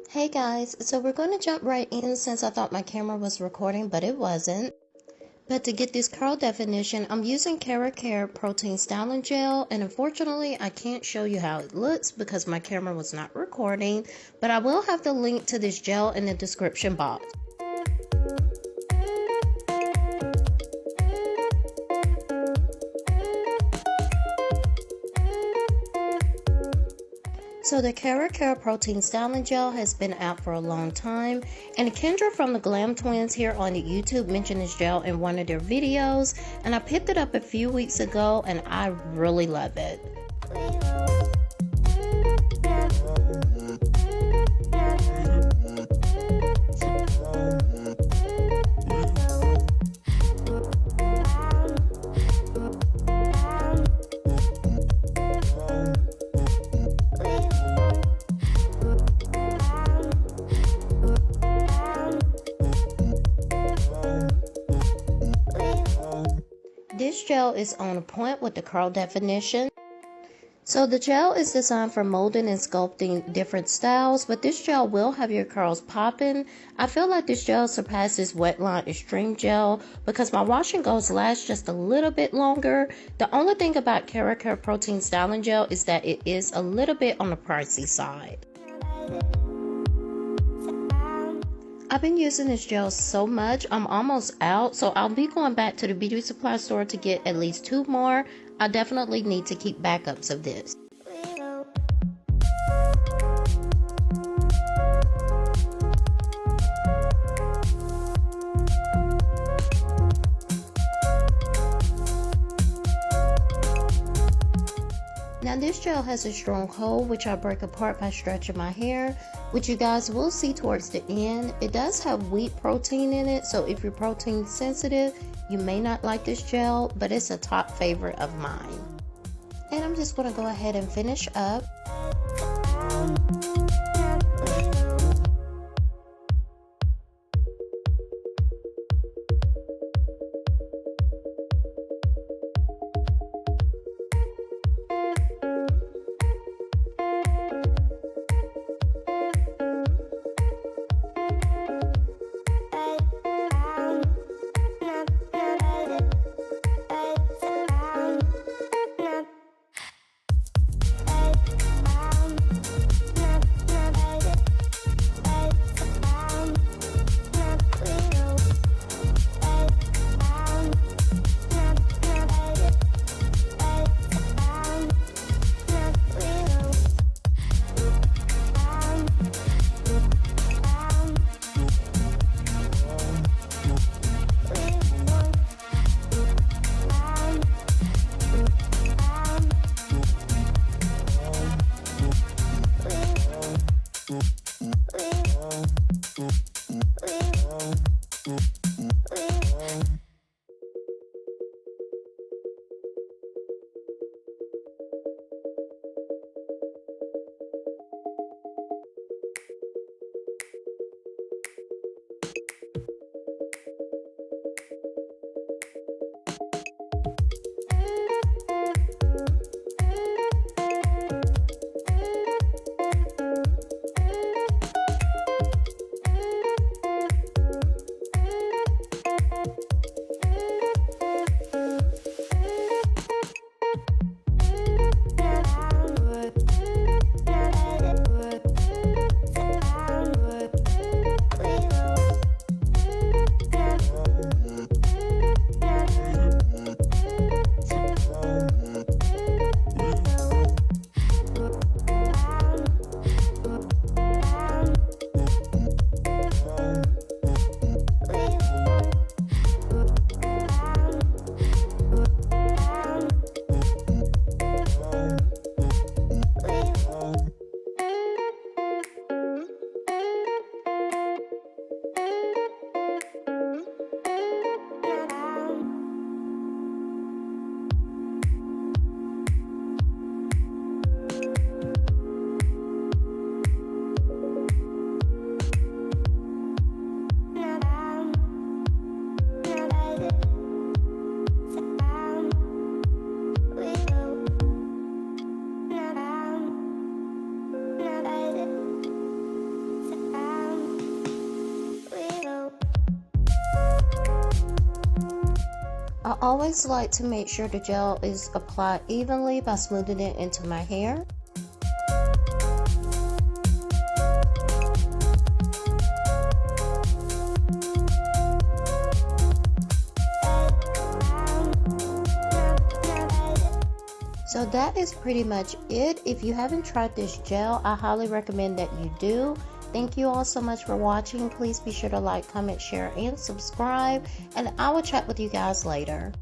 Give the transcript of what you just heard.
Hey guys, so we're going to jump right in since I thought my camera was recording, but it wasn't. But to get this curl definition, I'm using Keracare Protein Styling Gel, and unfortunately I can't show you how it looks because my camera was not recording, but I will have the link to this gel in the description box. So the Keracare Protein Styling Gel has been out for a long time, and Kendra from the Glamtwinz here on the YouTube mentioned this gel in one of their videos, and I picked it up a few weeks ago and I really love it. This gel is on point with the curl definition. So the gel is designed for molding and sculpting different styles, but this gel will have your curls popping. I feel like this gel surpasses Wetline Xtreme Gel because my wash and goes last just a little bit longer. The only thing about Keracare Protein Styling Gel is that it is a little bit on the pricey side. I've been using this gel so much, I'm almost out, so I'll be going back to the beauty supply store to get at least 2 more. I definitely need to keep backups of this. Now this gel has a strong hold which I break apart by stretching my hair, which you guys will see towards the end. It does have wheat protein in it, so if you're protein sensitive, you may not like this gel, but it's a top favorite of mine. And I'm just going to go ahead and finish up. always like to make sure the gel is applied evenly by smoothing it into my hair. So that is pretty much it. If you haven't tried this gel, I highly recommend that you do. Thank you all so much for watching. Please be sure to like, comment, share, and subscribe. And I will chat with you guys later.